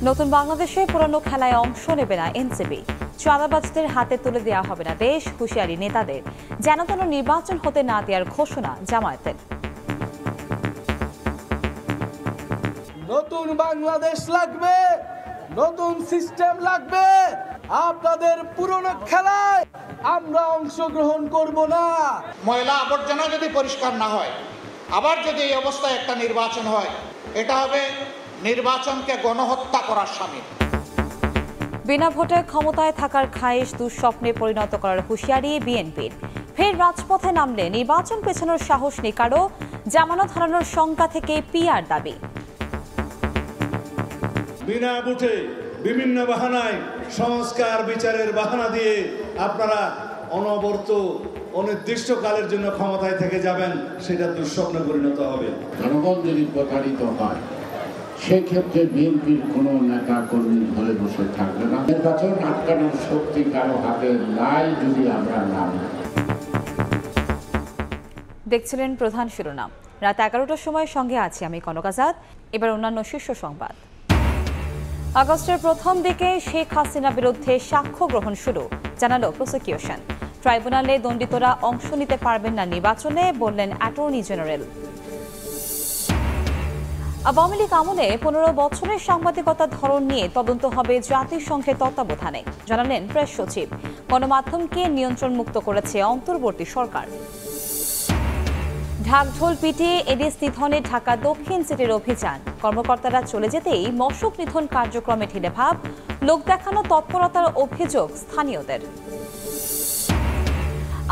নতুন বাংলাদেশে পুরনো খেলায় অংশ নেবে না এনসিপি। চাঁদাবাজদের হাতে তুলে দেওয়া হবে না দেশ, হুঁশিয়ারি নেতাদের। যেন তেন নির্বাচন হতে না দেওয়ার ঘোষণা জামায়াতের। নতুন বাংলাদেশ লাগবে, নতুন সিস্টেম লাগবে। আপনাদের পুরনো খেলায় আমরা অংশগ্রহণ করব না। ময়লা আবর্জনা যদি পরিষ্কার না হয়, আবার যদি এই অবস্থায় একটা নির্বাচন হয়, এটা হবে নির্বাচনকে গণহত্যা করার শামিল। বিনা ভোটে ক্ষমতায় থাকার খায়েশ দুঃস্বপ্নে পরিণত করার হুঁশিয়ারি বিএনপির। ফের রাজপথে নামলে নির্বাচন পেছানোর সাহস নেই কারো। জামানত হারানোর শঙ্কা থেকে পিআর দাবি। বিনা ভোটে বিভিন্ন বাহানায় সংস্কার বিচারের বাহানা দিয়ে আপনারা অনবরত অনির্দিষ্টকালের জন্য ক্ষমতায় থেকে যাবেন, সেটা দুঃস্বপ্নে পরিণত হবে। জনগণ যদি প্রতারিত হয়, সেক্ষেত্রে বিএনপির কোনো নেতা কর্মী ঘরে বসে থাকবে না। নির্বাচন আটকানোর শক্তি কারো হাতে নাই যদি আমরা নাম। দেখছিলেন প্রধান শিরোনাম। রাত 11টার সময় সঙ্গে আছি আমি কনক আজাদ। এবার অন্যান্য শীর্ষ সংবাদ। আগস্টের প্রথম দিকে শেখ হাসিনা বিরুদ্ধে সাক্ষ্য গ্রহণ শুরু, জানালো প্রসিকিউশন। ট্রাইব্যুনালে দণ্ডিতরা অংশ নিতে পারবেন না নির্বাচনে, বললেন অ্যাটর্নি জেনারেল। আওয়ামী লীগ আমলে 15 বছরের সাংবাদিকতার ধরন নিয়ে তদন্ত হবে জাতিসংঘের তত্ত্বাবধানে, জানালেন প্রেস সচিব। গণমাধ্যমকে নিয়ন্ত্রণ মুক্ত করেছে অন্তর্বর্তী সরকার। ঢাকঢোল পিটিয়ে এডিস নিধনে ঢাকা দক্ষিণ সিটির অভিযান। কর্মকর্তারা চলে যেতেই মশক নিধন কার্যক্রমে ঢিলেভাব, লোক দেখানো তৎপরতার অভিযোগ স্থানীয়দের।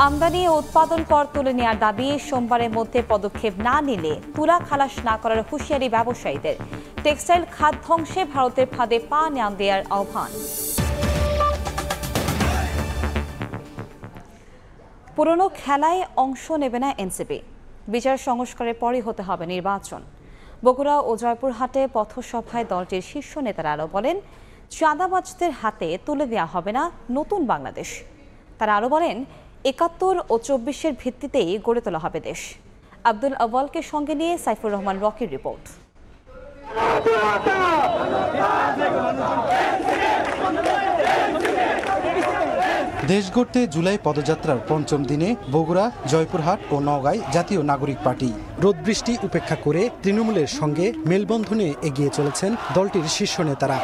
আমদানি ও উৎপাদন কর তুলে নেওয়ার দাবি, সোমবারের মধ্যে পদক্ষেপ না নিলে তুলা খালাস না করার হুঁশিয়ারি ব্যবসায়ীদের। টেক্সটাইল খাত ধ্বংসে ভারতের ফাঁদে পা না দেওয়ার আহ্বান। পুরনো খেলায় অংশ নেবে না এনসিপি। বিচার সংস্কারের পরই হতে হবে নির্বাচন। বগুড়া ও জয়পুরহাটে পথসভায় দলটির শীর্ষ নেতারা আরও বলেন, চাঁদাবাজদের হাতে তুলে দেওয়া হবে না নতুন বাংলাদেশ। তারা আরও বলেন, ৭১ ও ২৪-এর ভিত্তিতেই গড়ে তোলা হবে দেশ। আব্দুল আওয়ালকে সঙ্গে নিয়ে সাইফুর রহমান রকির রিপোর্ট। দেশ গড়তে জুলাই পদযাত্রার পঞ্চম দিনে বগুড়া, জয়পুরহাট ও নওগাঁয় জাতীয় নাগরিক পার্টি রোদ বৃষ্টি উপেক্ষা করে তৃণমূলের সঙ্গে মেলবন্ধনে এগিয়ে চলেছেন দলটির শীর্ষ নেতারা।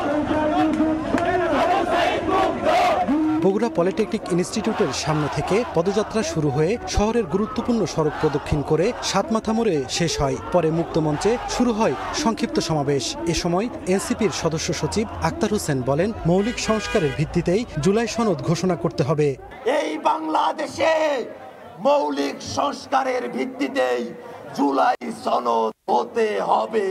বগুড়া পলিটেকনিক ইনস্টিটিউটের সামনে থেকে পদযাত্রা শুরু হয়ে শহরের গুরুত্বপূর্ণ সড়ক প্রদক্ষিণ করে সাতমাথা মোড়ে শেষ হয়। পরে মুক্তমঞ্চে শুরু হয় সংক্ষিপ্ত সমাবেশ। এ সময় এনসিপির সদস্য সচিব আক্তার হোসেন বলেন, মৌলিক সংস্কারের ভিত্তিতেই জুলাই সনদ ঘোষণা করতে হবে। এই বাংলাদেশে মৌলিক সংস্কারের ভিত্তিতেই জুলাই সনদ হতে হবে।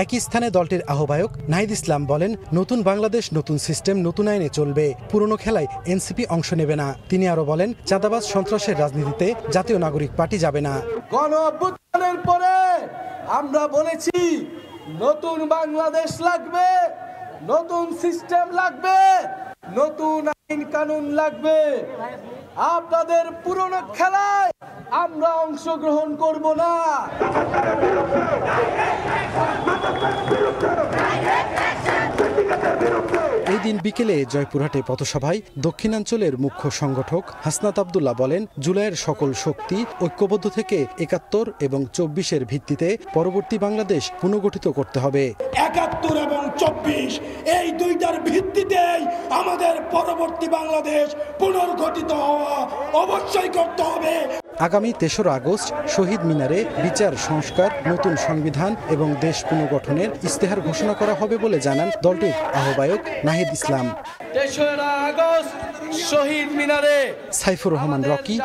একই স্থানে দলটির আহ্বায়ক নাহিদ ইসলাম বলেন, নতুন বাংলাদেশ নতুন সিস্টেম নতুন আইনে চলবে, পুরনো খেলায় এনসিপি অংশ নেবে না। তিনি আরো বলেন, চাঁদাবাজ সন্ত্রাসের রাজনীতিতে জাতীয় নাগরিক পার্টি যাবে না। গণ অভ্যুত্থানের পরে আমরা বলেছি নতুন বাংলাদেশ লাগবে, নতুন সিস্টেম লাগবে, নতুন আইন কানুন লাগবে। আপনাদের পুরনো খেলায় আমরা অংশগ্রহণ করব না। এই দিন বিকেলে জয়পুরহাটে পথসভায় দক্ষিণাঞ্চলের মুখ্য সংগঠক হাসনাত আব্দুল্লাহ বলেন, জুলাইয়ের সকল শক্তি ঐক্যবদ্ধ থেকে ৭১ এবং ২৪-এর ভিত্তিতে পরবর্তী বাংলাদেশ পুনর্গঠিত করতে হবে। ৭১ এবং ২৪ এই দুইটার ভিত্তিতেই আমাদের পরবর্তী বাংলাদেশ পুনর্গঠিত হওয়া অবশ্যই করতে হবে। আগামী ৩রা আগস্ট শহীদ মিনারে বিচার সংস্কার, নতুন সংবিধান এবং দেশ পুনর্গঠনের ইস্তেহার ঘোষণা করা হবে বলে জানান দলটির আহ্বায়ক নাহিদ ইসলাম। ৩রা আগস্ট শহীদ মিনারে। সাইফুর রহমান রকি,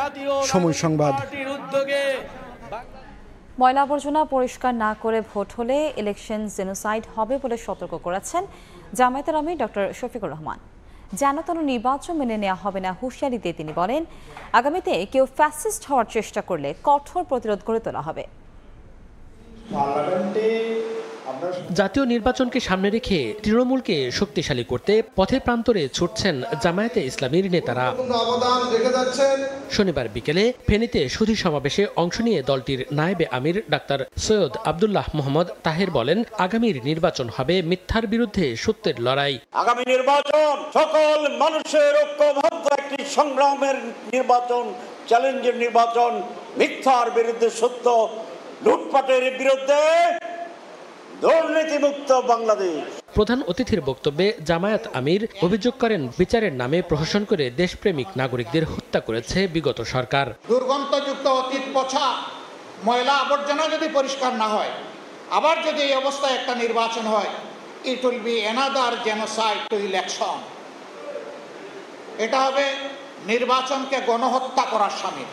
সময় সংবাদ। ময়লা আবর্জনা পরিষ্কার না করে ভোট হলে ইলেকশন জেনোসাইড হবে বলে সতর্ক করেছেন জামায়াতের আমির ডক্টর শফিকুর রহমান। যেন তেন নির্বাচন মেনে নেওয়া হবে না হুঁশিয়ারি দিয়ে তিনি বলেন, আগামীতে কেউ ফ্যাসিস্ট হওয়ার চেষ্টা করলে কঠোর প্রতিরোধ গড়ে তোলা হবে। পার্লামেন্টে জাতীয় নির্বাচনকে সামনে রেখে তৃণমূলকে শক্তিশালী করতে পথে প্রান্তরে ছুটছেন জামায়াতে ইসলামীর নেতারা। শনিবার বিকেলে ফেনীতে সুধী সমাবেশে অংশ নিয়ে দলটির নায়েবে আমির ডাক্তার সৈয়দ আব্দুল্লাহ মোহাম্মদ তাহের বলেন, আগামীর নির্বাচন হবে মিথ্যার বিরুদ্ধে সত্যের লড়াই। আগামী নির্বাচন সকল মানুষের ঐক্যবদ্ধ একটি সংগ্রামের নির্বাচন, চ্যালেঞ্জের নির্বাচন, মিথ্যার বিরুদ্ধে সত্য, লুটপাটের বিরুদ্ধে দুর্নীতিমুক্ত বাংলাদেশ। প্রধান অতিথির বক্তব্যে জামায়াত আমির অভিযোগ করেন, বিচারের নামে প্রহসন করে দেশপ্রেমিক নাগরিকদের হত্যা করেছে বিগত সরকার। দুর্গন্ধযুক্ত অতীত পচা ময়লা আবর্জনা যদি পরিষ্কার না হয়, আবার যদি এই অবস্থায় একটা নির্বাচন হয়, it will be another genocide two election. এটা হবে নির্বাচনকে গণহত্যা করার শামিল।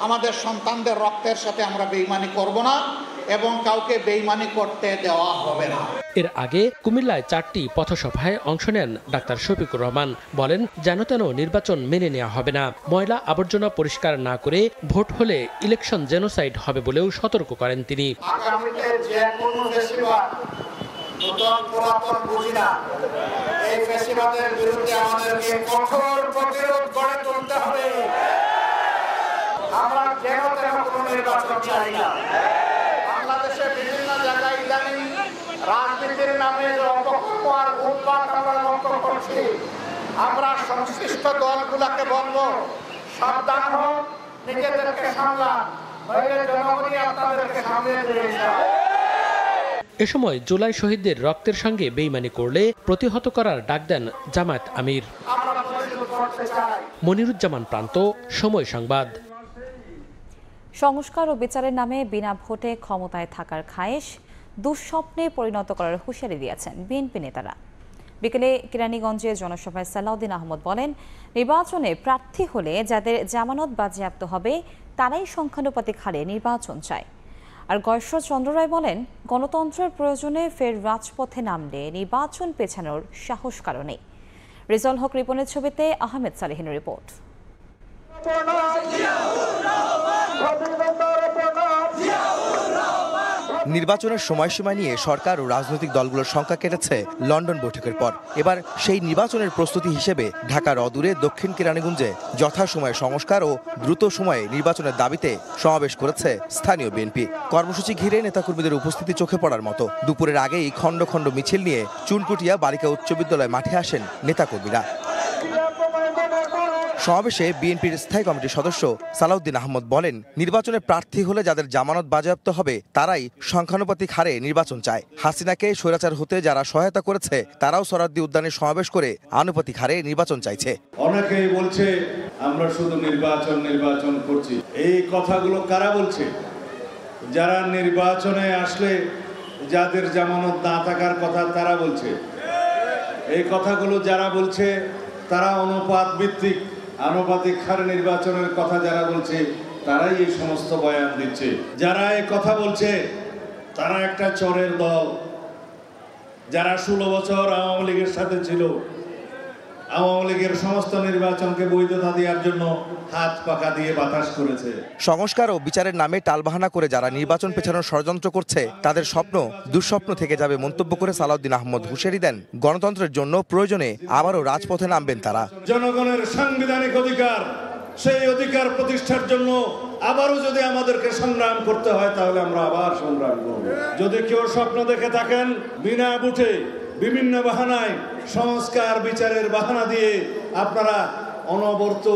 আমাদের সন্তানদের রক্তের সাথে আমরা বেইমানি করব না এবং কাউকে বেইমানি করতে দেওয়া হবে না। এর আগে কুমিল্লায় 4টি পথসভায় অংশ নেন ডাক্তার শফিকুর রহমান। বলেন, যেন তেন নির্বাচন মেনে নেওয়া হবে না। ময়লা আবর্জনা পরিষ্কার না করে ভোট হলে ইলেকশন জেনোসাইড হবে বলেও সতর্ক করেন তিনি। আগামীতে যে কোনো ফেস্টিভাল নতুন পুরাতন বুঝি না, এই ফেস্টিভালের বিরুদ্ধে আমাদেরকে কঠোর প্রতিরোধ গড়ে তুলতে হবে। আমরা যেন তেন কোনো নির্বাচন চাই না। বাংলাদেশে বিভিন্ন জায়গায় ইদানিং রাজনীতির নামে যে অপকর্ম আর উৎপাত আমরা লক্ষ্য করছি, আমরা সংশ্লিষ্ট দলগুলোকে বলবো, সাবধান হোক, নিজেদেরকে সামলান, নইলে জনগণই আপনাদেরকে সামনে দিয়ে যায়। এ সময় জুলাই শহীদদের রক্তের সঙ্গে বেইমানি করলে প্রতিহত করার ডাক দেন জামায়াত আমির। মনিরুজ্জামান প্রান্ত, সময় সংবাদ। সংস্কার ও বিচারের নামে বিনা ভোটে ক্ষমতায় থাকার খায়েশ দুঃস্বপ্নে পরিণত করার হুঁশিয়ারি দিয়েছেন বিএনপি নেতারা। বিকেলে কেরানীগঞ্জে জনসভায় সালাউদ্দিন আহমদ বলেন, নির্বাচনে প্রার্থী হলে যাদের জামানত বাজেয়াপ্ত হবে তারাই সংখ্যানুপাতিক হারে নির্বাচন চায়। আর গয়েশ্বর চন্দ্র রায় বলেন, গণতন্ত্রের প্রয়োজনে ফের রাজপথে নামলে নির্বাচন পেছানোর সাহস কারণে। রেজাউল হক রিপনের ছবিতে আহমেদ সালেহিনের রিপোর্ট। নির্বাচনের সময়সীমা নিয়ে সরকার ও রাজনৈতিক দলগুলোর সংখ্যা কেটেছে লন্ডন বৈঠকের পর। এবার সেই নির্বাচনের প্রস্তুতি হিসেবে ঢাকার অদূরে দক্ষিণ কেরানীগঞ্জে যথাসময়ে সংস্কার ও দ্রুত সময়ে নির্বাচনের দাবিতে সমাবেশ করেছে স্থানীয় বিএনপি। কর্মসূচি ঘিরে নেতাকর্মীদের উপস্থিতি চোখে পড়ার মতো। দুপুরের আগেই খণ্ড খণ্ড মিছিল নিয়ে চুনকুটিয়া বালিকা উচ্চ বিদ্যালয় মাঠে আসেন নেতাকর্মীরা। সমাবেশে বিএনপির স্থায়ী কমিটির সদস্য সালাউদ্দিন আহমদ বলেন, নির্বাচনে প্রার্থী হলে যাদের জামানত বাজেয়াপ্ত হবে তারাই সংখ্যানুপাতিক হারে নির্বাচন চায়। হাসিনাকে স্বৈরাচার হতে যারা সহায়তা করেছে তারাও সরাদ্দি উদ্যানে সমাবেশ করে আনুপাতিক হারে নির্বাচন চাইছে। অনেকেই বলছে আমরা শুধু নির্বাচন করছি। এই কথাগুলো কারা বলছে? যারা নির্বাচনে আসলে যাদের জামানত না থাকার কথা তারা বলছে। এই কথাগুলো যারা বলছে তারা অনুপাত ভিত্তিক আনুপাতিক হারে নির্বাচনের কথা যারা বলছে তারাই এই সমস্ত বয়ান দিচ্ছে। যারা এই কথা বলছে তারা একটা চোরের দল, যারা 16 বছর আওয়ামী লীগের সাথে ছিল, আওয়ামী লীগের সমস্ত নির্বাচনকে বৈধতা দেওয়ার জন্য হাত পাকা দিয়ে বাতাস করেছে। সংস্কার ও বিচারের নামে টালবাহানা করে যারা নির্বাচন পেছানোর ষড়যন্ত্র করছে তাদের স্বপ্ন দুঃস্বপ্ন থেকে যাবে মন্তব্য করে সালাউদ্দিন আহমদ হুঁশিয়ারি দেন, গণতন্ত্রের জন্য প্রয়োজনে আবারও রাজপথে নামবেন তারা। জনগণের সাংবিধানিক অধিকার, সেই অধিকার প্রতিষ্ঠার জন্য আবারও যদি আমাদেরকে সংগ্রাম করতে হয় তাহলে আমরা আবার সংগ্রাম করব। যদি কেউ স্বপ্ন দেখে থাকেন বিনা বুটে বিভিন্ন বাহানায় সংস্কার বিচারের বাহানা দিয়ে আপনারা অনবরত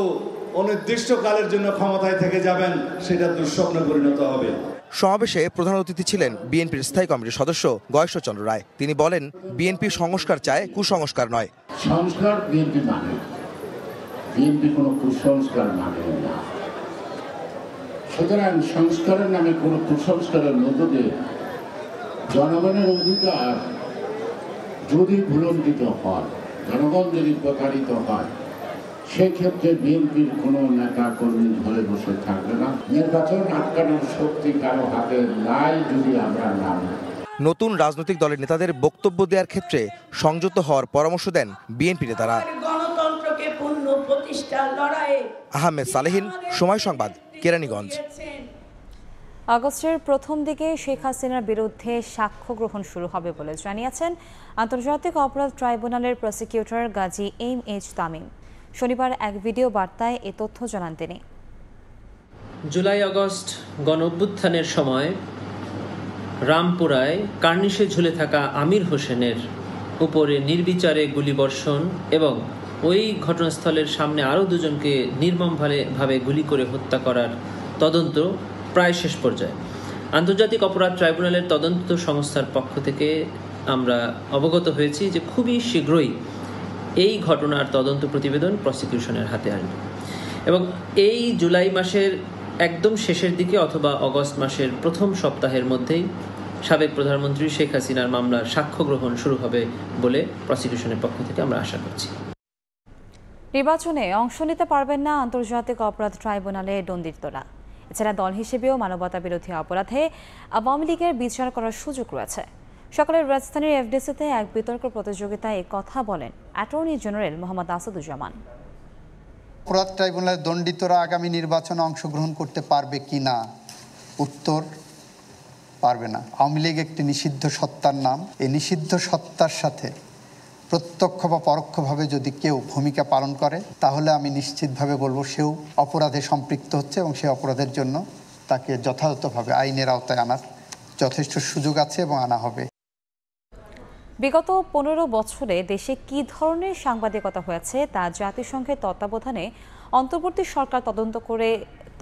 অনির্দিষ্টকালের জন্য ক্ষমতায় থেকে যাবেন, সেটা দুঃস্বপ্নে পরিণত হবে। সমাবেশে প্রধান অতিথি ছিলেন বিএনপির স্থায়ী কমিটির সদস্য গয়েশ্বর চন্দ্র রায়। তিনি বলেন, বিএনপি সংস্কার চায়, কুসংস্কার নয়। সংস্কার বিএনপি মানে, বিএনপি কোনো কুসংস্কার মানে না। সুতরাং সংস্কারের নামে কোনো কুসংস্কারের মধ্য দিয়ে জনগণের অধিকার যদি ভুলণ্ঠিত হয়, জনগণ যদি প্রতারিত হয়, সেক্ষেত্রে বিএনপির কোনো নেতা কর্মী ঘরে বসে থাকবে না। নির্বাচন আটকানোর শক্তি কারো হাতে নাই যদি আমরা নামি। নতুন রাজনৈতিক দলের নেতাদের বক্তব্য দেওয়ার ক্ষেত্রে সংযত হওয়ার পরামর্শ দেন বিএনপি নেতারা। গণতন্ত্রকে পূর্ণ প্রতিষ্ঠার লড়াইয়ে আহমেদ সালেহিন, সময় সংবাদ, কেরানীগঞ্জ। আগস্টের প্রথম দিকে শেখ হাসিনার বিরুদ্ধে সাক্ষ্য গ্রহণ শুরু হবে বলে জানিয়েছেন আন্তর্জাতিক অপরাধ ট্রাইব্যুনালের প্রসিকিউটর গাজী এম.এইচ. তামিম। শনিবার এক ভিডিও বার্তায় এ তথ্য জানান তিনি। জুলাই আগস্ট গণঅভ্যুত্থানের সময় রামপুরায় কার্নিশে ঝুলে থাকা আমির হোসেনের উপরে নির্বিচারে গুলিবর্ষণ এবং ওই ঘটনাস্থলের সামনে আরও দুজনকে নির্মমভাবে গুলি করে হত্যা করার তদন্ত প্রায় শেষ পর্যায়ে। আন্তর্জাতিক অপরাধ ট্রাইব্যুনালের তদন্ত সংস্থার পক্ষ থেকে আমরা অবগত হয়েছি যে খুবই শীঘ্রই এই ঘটনার তদন্ত প্রতিবেদন প্রসিকিউশনের হাতে আসবে এবং এই জুলাই মাসের একদম শেষের দিকে অথবা অগস্ট মাসের প্রথম সপ্তাহের মধ্যেই সাবেক প্রধানমন্ত্রী শেখ হাসিনার মামলার সাক্ষ্য গ্রহণ শুরু হবে বলে প্রসিকিউশনের পক্ষ থেকে আমরা আশা করছি। নির্বাচনে অংশ নিতে পারবেন না আন্তর্জাতিক অপরাধ ট্রাইব্যুনালে দণ্ডিতরা। এছাড়া দল হিসেবেও মানবতা বিরোধী অপরাধে আওয়ামী লীগের বিচার করার সুযোগ রয়েছে। সকালে রাজধানীর এফডিসিতে এক বিতর্ক প্রতিযোগিতায় এ কথা বলেন অ্যাটর্নি জেনারেল মোহাম্মদ আসাদুজ্জামান। অপরাধ ট্রাইব্যুনালের দণ্ডিতরা আগামী নির্বাচনে অংশগ্রহণ করতে পারবে কি না? উত্তর, পারবে না। আওয়ামী লীগ একটি নিষিদ্ধ সত্তার নাম। এই নিষিদ্ধ সত্তার সাথে প্রত্যক্ষ বা পরোক্ষভাবে যদি কেউ ভূমিকা পালন করে তাহলে আমি নিশ্চিতভাবে বলবো সেও অপরাধে সম্পৃক্ত হচ্ছে এবং সেই অপরাধের জন্য তাকে যথাযথভাবে আইনের আওতায় আনার যথেষ্ট সুযোগ আছে এবং আনা হবে। বিগত 15 বছরে দেশে কি ধরনের সাংবাদিকতা হয়েছে তা জাতিসংঘের তত্ত্বাবধানে অন্তর্বর্তী সরকার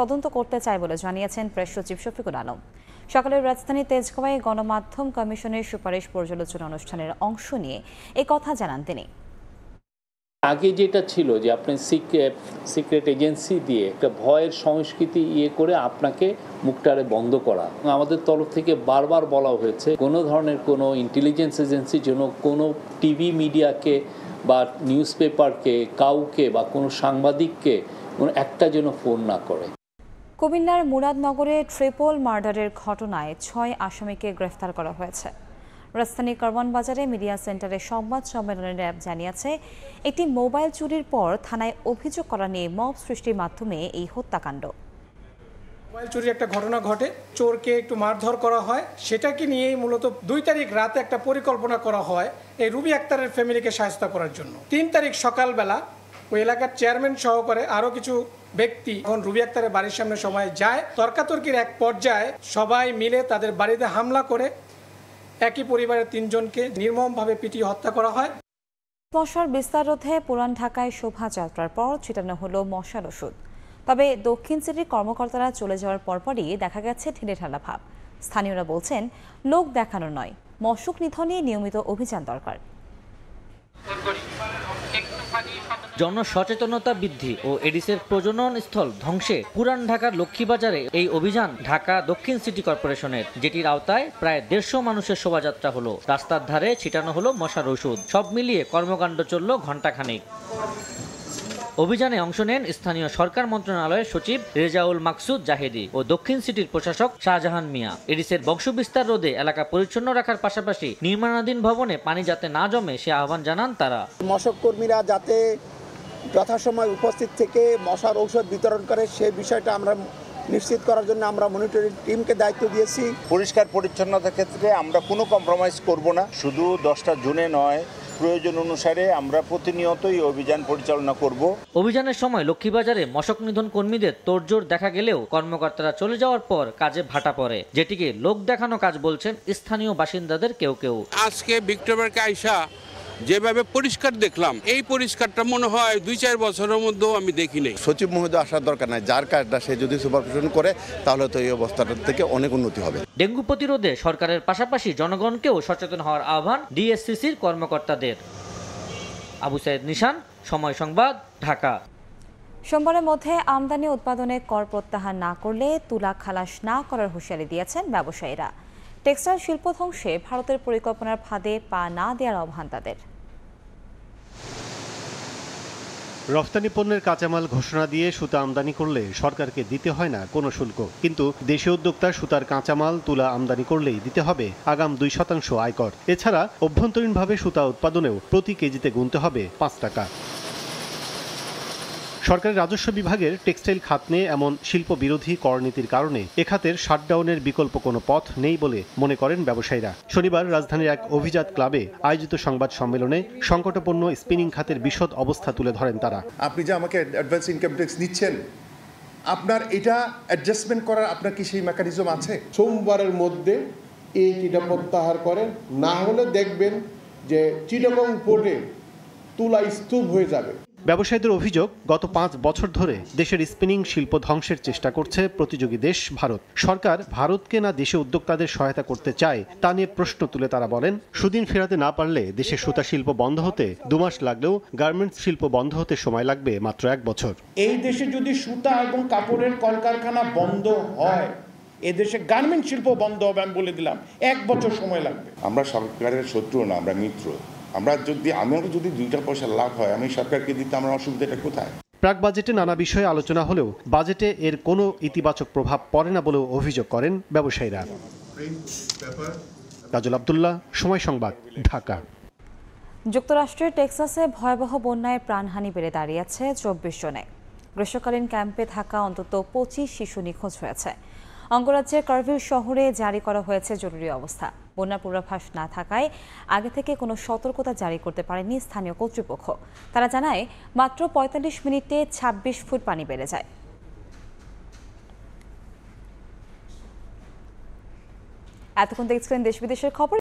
তদন্ত করতে চায় বলে জানিয়েছেন প্রেস সচিব শফিকুল আলম। সকালে রাজধানী তেজগাঁওয়ে গণমাধ্যম কমিশনের সুপারিশ পর্যালোচনা অনুষ্ঠানের অংশ নিয়ে এ কথা জানান তিনি। আগে যেটা ছিল যে আপনি সিক্রেট এজেন্সি দিয়ে একটা ভয়ের সংস্কৃতি করে আপনাকে মুখটারে বন্ধ করা, আমাদের তরফ থেকে বারবার বলা হয়েছে কোনো ধরনের কোনো ইন্টেলিজেন্স এজেন্সি যেন কোনো টিভি মিডিয়াকে বা নিউজ পেপারকে কাউকে বা কোনো সাংবাদিককে কোনো একটা যেন ফোন না করে। কুমিল্লার মুরাদনগরে ট্রিপল মার্ডারের ঘটনায় 6 আসামিকে গ্রেফতার করা হয়েছে। রাজধানী কারওয়ান বাজারে মিডিয়া সেন্টারে সংবাদ সম্মেলনে র্যাব জানিয়েছে একটি মোবাইল চুরির পর থানায় অভিযোগ করা নিয়ে মব সৃষ্টির মাধ্যমে এই হত্যাকাণ্ড। মোবাইল চুরির একটা ঘটনা ঘটে, চোরকে একটু মারধর করা হয়, সেটাকে নিয়েই মূলত 2 তারিখ রাতে একটা পরিকল্পনা করা হয় এই রুবি আক্তারের ফ্যামিলিকে সাহায্য করার জন্য। 3 তারিখ সকালবেলা ওই এলাকার চেয়ারম্যান সহকারে আরও কিছু ব্যক্তি এখন রুবি আক্তারের বাড়ির সামনে সময় যায়, তর্কাতর্কির এক পর্যায়ে সবাই মিলে তাদের বাড়িতে হামলা করে একই পরিবারের 3 জনকে নির্মমভাবে পিটিয়ে হত্যা করা হয়। মশার বিস্তার রোধে পুরান ঢাকায় শোভাযাত্রার পর ছিটানো হলো মশার ওষুধ। তবে দক্ষিণ সিটির কর্মকর্তারা চলে যাওয়ার পরপরই দেখা গেছে ঢিলেঢালা ভাব। স্থানীয়রা বলছেন লোক দেখানো নয়, মশক নিধনে নিয়মিত অভিযান দরকার। জনসচেতনতা বৃদ্ধি ও এডিসের প্রজনন স্থল ধ্বংসে পুরান ঢাকার লক্ষ্মীবাজারে এই অভিযান ঢাকা দক্ষিণ সিটি কর্পোরেশনের, যেটির আওতায় প্রায় 150 মানুষের শোভাযাত্রা হলো। রাস্তার ধারে ছিটানো হলো মশার ওষুধ। সব মিলিয়ে কর্মকাণ্ড চলল ঘণ্টাখানেক। অভিযানে অংশ নেন স্থানীয় সরকার মন্ত্রণালয়ের সচিব রেজাউল মাকসুদ জাহেদি ও দক্ষিণ সিটির প্রশাসক শাহজাহান মিয়া। এডিসের বংশবিস্তার রোধে এলাকা পরিচ্ছন্ন রাখার পাশাপাশি নির্মাণাধীন ভবনে পানি যাতে না জমে সে আহ্বান জানান তারা। মশক কর্মীরা যাতে যথাসময় উপস্থিত থেকে মশার ঔষধ বিতরণ করে সে বিষয়টা আমরা নিশ্চিত করার জন্য আমরা মনিটরিং টিমকে দায়িত্ব দিয়েছি। পরিষ্কার পরিচ্ছন্নতার ক্ষেত্রে আমরা কোনো কম্প্রোমাইজ করব না। শুধু 10টা জুনে নয়, প্রয়োজন অনুসারে আমরা প্রতিনিয়তই অভিযান পরিচালনা করব। অভিযানের সময় লক্ষ্মীবাজারে মশক নিধন কর্মীদের তোড়জোড় দেখা গেলেও কর্মকর্তারা চলে যাওয়ার পর কাজে ভাটা পড়ে, যেটিকে লোক দেখানো কাজ বলছেন স্থানীয় বাসিন্দাদের কেউ কেউ। আজকে ভিক্টোরিয়াকে আইসা যেভাবে পরিষ্কার দেখলাম, এই পরিষ্কারটা মনে হয় 2-4 বছরের মধ্যেও আমি দেখি নাই। সচিব মহোদয় আসার দরকার নাই, যার কাজটা সে যদি সুপারভিশন করে তাহলে তো এই অবস্থাটা থেকে অনেক উন্নতি হবে। ডেঙ্গু প্রতিরোধে সরকারের পাশাপাশি জনগণকেও সচেতন হওয়ার আহ্বান ডিএসসিসির কর্মকর্তাদের। আবু সাইদ নিশান, সময় সংবাদ, ঢাকা। সোমবারের মধ্যে আমদানি উৎপাদনে কর প্রত্যাহার না করলে তুলা খালাস না করার হুঁশিয়ারি দিয়েছেন ব্যবসায়ীরা। টেক্সটাইল শিল্প ধ্বংসে ভারতের পরিকল্পনার ফাঁদে পা না দেওয়ার আহ্বান তাদের। রফতানি পণ্যের কাঁচামাল ঘোষণা দিয়ে সুতা আমদানি করলে সরকারকে দিতে হয় না কোনো শুল্ক, কিন্তু দেশীয় উদ্যোক্তা সুতার কাঁচামাল তুলা আমদানি করলেই দিতে হবে আগাম 2% আয়কর। এছাড়া অভ্যন্তরীণভাবে সুতা উৎপাদনেও প্রতি কেজিতে গুনতে হবে 5 টাকা। সরকারের রাজস্ব বিভাগের টেক্সটাইল খাত নিয়ে এমন শিল্প বিরোধী করনীতির কারণে এ খাতের শাটডাউনের বিকল্প কোনো পথ নেই বলে মনে করেন ব্যবসায়ীরা। শনিবার রাজধানীর এক অভিজাত ক্লাবে আয়োজিত সংবাদ সম্মেলনে সংকটাপন্ন স্পিনিং খাতের বিশদ অবস্থা তুলে ধরেন তারা। আপনি যে আমাকে অ্যাডভান্স ইনকাম ট্যাক্স নিচ্ছেন, আপনার এটা অ্যাডজাস্টমেন্ট করার আপনার কি সেই মেকানিজম আছে? সোমবারের মধ্যে এইটা প্রত্যাহার করেন, না হলে দেখবেন যে চিটাগং পোর্টে তুলা স্তূপ হয়ে যাবে। ব্যবসায়ীদের অভিযোগ, গত 5 বছর ধরে দেশের স্পিনিং শিল্প ধ্বংসের চেষ্টা করছে প্রতিযোগী দেশ ভারত। সরকার ভারতকে না দেশে উদ্যোক্তাদের সহায়তা করতে চায় তা নিয়ে প্রশ্ন তুলে তারা বলেন, সুদিন ফেরাতে না পারলে দেশে সুতা শিল্প বন্ধ হতে 2 মাস লাগলেও গার্মেন্টস শিল্প বন্ধ হতে সময় লাগবে মাত্র 1 বছর। এই দেশে যদি সুতা এবং কাপড়ের কলকারখানা বন্ধ হয়, এদেশে গার্মেন্ট শিল্প বন্ধ হবে, আমি বলে দিলাম 1 বছর সময় লাগবে। আমরা সরকারের শত্রু না, আমরা মিত্র। আমরা যদি 2টা পয়সা লাভ হয়, আমি সরকারকে দিতে আমার অসুবিধাটা কোথায়? প্রাক বাজেটে নানা বিষয়ে আলোচনা হলেও বাজেটে এর কোনো ইতিবাচক প্রভাব পড়ে না বলেও অভিযোগ করেন ব্যবসায়ীরা। কাজল আব্দুল্লাহ, সময় সংবাদ, ঢাকা। যুক্তরাষ্ট্রের টেক্সাসে ভয়াবহ বন্যায় প্রাণহানি বেড়ে দাঁড়িয়েছে 24 জনে। গ্রীষ্মকালীন ক্যাম্পে থাকা অন্তত 25 শিশু নিখোঁজ হয়েছে। অঙ্গরাজ্যের কার্ভিল শহরে জারি করা হয়েছে জরুরি অবস্থা। বন্যা পূর্বাভাস না থাকায় আগে থেকে কোনো সতর্কতা জারি করতে পারেনি স্থানীয় কর্তৃপক্ষ। তারা জানায়, মাত্র 45 মিনিটে 26 ফুট পানি বেড়ে যায়। এতক্ষণ দেখছিলেন দেশ বিদেশের খবর।